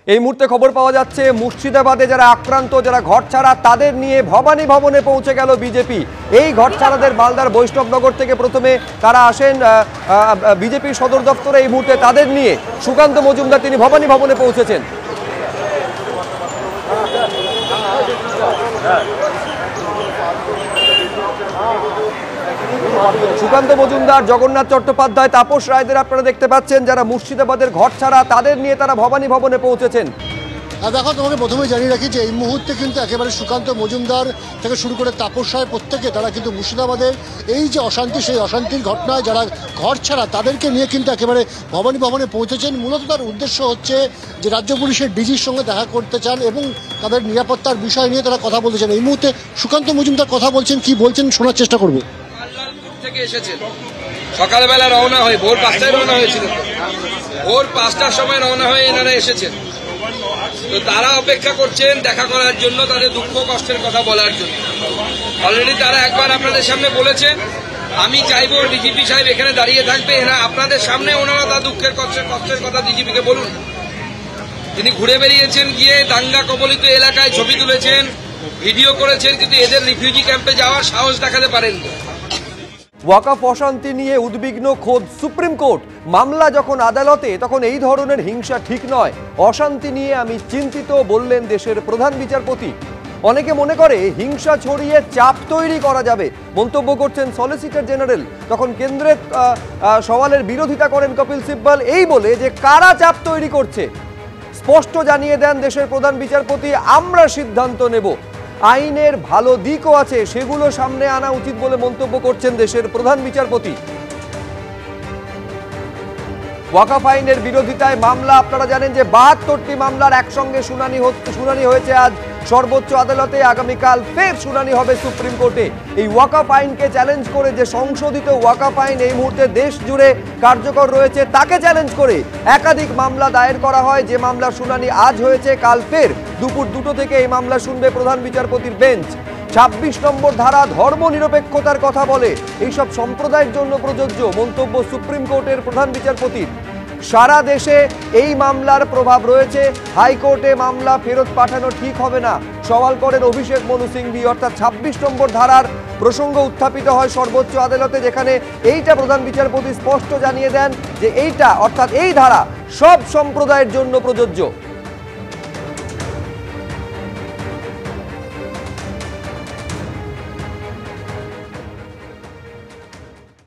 এই মুহূর্তে খবর পাওয়া যাচ্ছে মুর্শিদাবাদে যারা আক্রান্ত, যারা ঘর ছাড়া, তাদের নিয়ে ভবানী ভবনে পৌঁছে গেল বিজেপি। এই ঘর ছাড়াদের মালদার বৈষ্ণবনগর থেকে প্রথমে তারা আসেন বিজেপির সদর দপ্তরে। এই মুহূর্তে তাদের নিয়ে সুকান্ত মজুমদার তিনি ভবানী ভবনে পৌঁছেছেন। সুকান্ত মজুমদার, জগন্নাথ চট্টোপাধ্যায়, তাপস রায়দের আপনারা দেখতে পাচ্ছেন, যারা মুর্শিদাবাদের ঘর ছাড়া তাদের নিয়ে তারা ভবানী ভবনে পৌঁছেছেন। দেখো, তোমাকে প্রথমে জানিয়ে রাখি যে এই মুহূর্তে কিন্তু একেবারে সুকান্ত মজুমদার থেকে শুরু করে তাপস রায় প্রত্যেকে তারা কিন্তু মুর্শিদাবাদের এই যে অশান্তি, সেই অশান্তির ঘটনায় যারা ঘর ছাড়া তাদেরকে নিয়ে কিন্তু একেবারে ভবানী ভবনে পৌঁছেছেন। মূলত তার উদ্দেশ্য হচ্ছে যে রাজ্য পুলিশের ডিজির সঙ্গে দেখা করতে চান এবং তাদের নিরাপত্তার বিষয় নিয়ে তারা কথা বলতে চান। এই মুহূর্তে সুকান্ত মজুমদার কথা বলছেন, কি বলছেন শোনার চেষ্টা করবো। থেকে এসেছেন সকালবেলা রওনা হয়ে, ভোর 5টায় রওনা হয়েছিল, ভোর 5টার সময় রওনা হয়ে এনারা এসেছেন। তো তারা অপেক্ষা করছেন দেখা করার জন্য, তাদের দুঃখ কষ্টের কথা বলার জন্য। অলরেডি তারা একবার আপনাদের সামনে বলেছেন, আমি চাইবো ডিজিপি সাহেব এখানে দাঁড়িয়ে থাকবে, এরা আপনাদের সামনে ওনারা তার দুঃখের কষ্টের কথা ডিজিপিকে বলুন। তিনি ঘুরে বেরিয়েছেন, গিয়ে দাঙ্গা কবলিত এলাকায় ছবি তুলেছেন, ভিডিও করেছেন, কিন্তু এদের রিফিউজি ক্যাম্পে যাওয়ার সাহস দেখাতে পারেননি। ওয়াকফ অশান্তি নিয়ে উদ্বিগ্ন খোদ সুপ্রিম কোর্ট। মামলা যখন আদালতে তখন এই ধরনের হিংসা ঠিক নয়। অশান্তি নিয়ে আমি চিন্তিত বললেন দেশের প্রধান বিচারপতি। অনেকে মনে করে হিংসা ছড়িয়ে চাপ তৈরি করা যাবে, মন্তব্য করছেন সলিসিটর জেনারেল। তখন কেন্দ্রের সওয়ালের বিরোধিতা করেন কপিল সিব্বল, এই বলে যে কারা চাপ তৈরি করছে স্পষ্ট জানিয়ে দেন দেশের প্রধান বিচারপতি, আমরা সিদ্ধান্ত নেব। আইনের ভালো দিকও আছে, সেগুলো সামনে আনা উচিত বলে মন্তব্য করছেন দেশের প্রধান বিচারপতি। ওয়াকফ আইনের বিরোধিতায় মামলা, আপনারা জানেন যে 72টি মামলার একসঙ্গে শুনানি হয়েছে আজ সর্বোচ্চ আদালতে। আগামীকাল ফের শুনানি হবে সুপ্রিম কোর্টে। এই ওয়াকফ আইনকে চ্যালেঞ্জ করে, যে সংশোধিত ওয়াকফ আইন এই মুহূর্তে দেশ জুড়ে কার্যকর রয়েছে, তাকে চ্যালেঞ্জ করে একাধিক মামলা দায়ের করা হয়। যে মামলার শুনানি আজ হয়েছে, কাল ফের দুপুর 2টো থেকে এই মামলা শুনবে প্রধান বিচারপতির বেঞ্চ। 26 নম্বর ধারা ধর্ম নিরপেক্ষতার কথা বলে, এইসব সম্প্রদায়ের জন্য প্রযোজ্য, মন্তব্য সুপ্রিম কোর্টের প্রধান বিচারপতির। সারা দেশে এই মামলার প্রভাব রয়েছে, হাইকোর্টে মামলা ফেরত পাঠানো ঠিক হবে না, সওয়াল করেন অভিষেক মনু সিংভি। অর্থাৎ 26 নম্বর ধারার প্রসঙ্গ উত্থাপিত হয় সর্বোচ্চ আদালতে, যেখানে এইটা প্রধান বিচারপতি স্পষ্ট জানিয়ে দেন যে এইটা অর্থাৎ এই ধারা সব সম্প্রদায়ের জন্য প্রযোজ্য।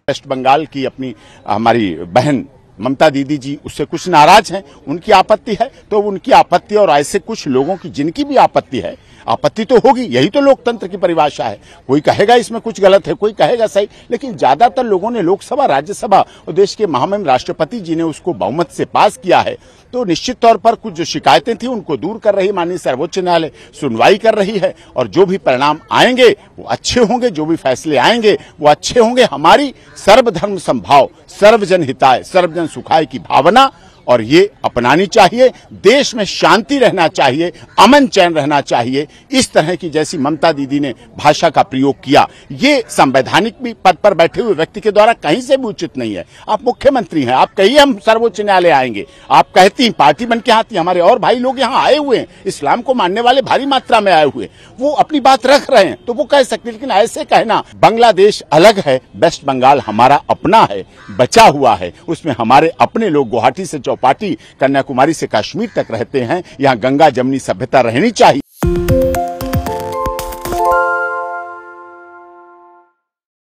वेस्ट बंगाल की अपनी हमारी बहन ममता दीदी जी उससे कुछ नाराज हैं, उनकी आपत्ति है, तो उनकी आपत्ति और ऐसे कुछ लोगों की जिनकी भी आपत्ति है, आपत्ति तो होगी, यही तो लोकतंत्र की परिभाषा है। कोई कहेगा इसमें कुछ गलत है, कोई कहेगा सही, लेकिन ज्यादातर लोगों ने लोकसभा, राज्यसभा और देश के महामहिम राष्ट्रपति जी ने उसको बहुमत से पास किया है। तो निश्चित तौर पर कुछ जो शिकायतें थी उनको दूर कर रही माननीय सर्वोच्च न्यायालय सुनवाई कर रही है, और जो भी परिणाम आएंगे वो अच्छे होंगे, जो भी फैसले आएंगे वो अच्छे होंगे। हमारी सर्वधर्म समभाव, सर्वजन हिताय, सर्वजन सुखाय की भावना और ये अपनानी चाहिए। देश में शांति रहना चाहिए, अमन चैन रहना चाहिए। इस तरह की जैसी ममता दीदी ने भाषा का प्रयोग किया, ये संवैधानिक भी पद पर बैठे हुए व्यक्ति के द्वारा कहीं से भी उचित नहीं है। आप मुख्यमंत्री हैं, आप कहिए हम सर्वोच्च न्यायालय आएंगे, आप कहती पार्टी बन के आती, हमारे और भाई लोग यहाँ आए हुए हैं, इस्लाम को मानने वाले भारी मात्रा में आए हुए, वो अपनी बात रख रहे हैं तो वो कह सकते, लेकिन ऐसे कहना बांग्लादेश अलग है, वेस्ट बंगाल हमारा अपना है, बचा हुआ है, उसमें हमारे अपने लोग गुवाहाटी से चौपाटी, कन्याकुमारी से कश्मीर तक रहते हैं। यहाँ गंगा जमनी सभ्यता रहनी चाहिए।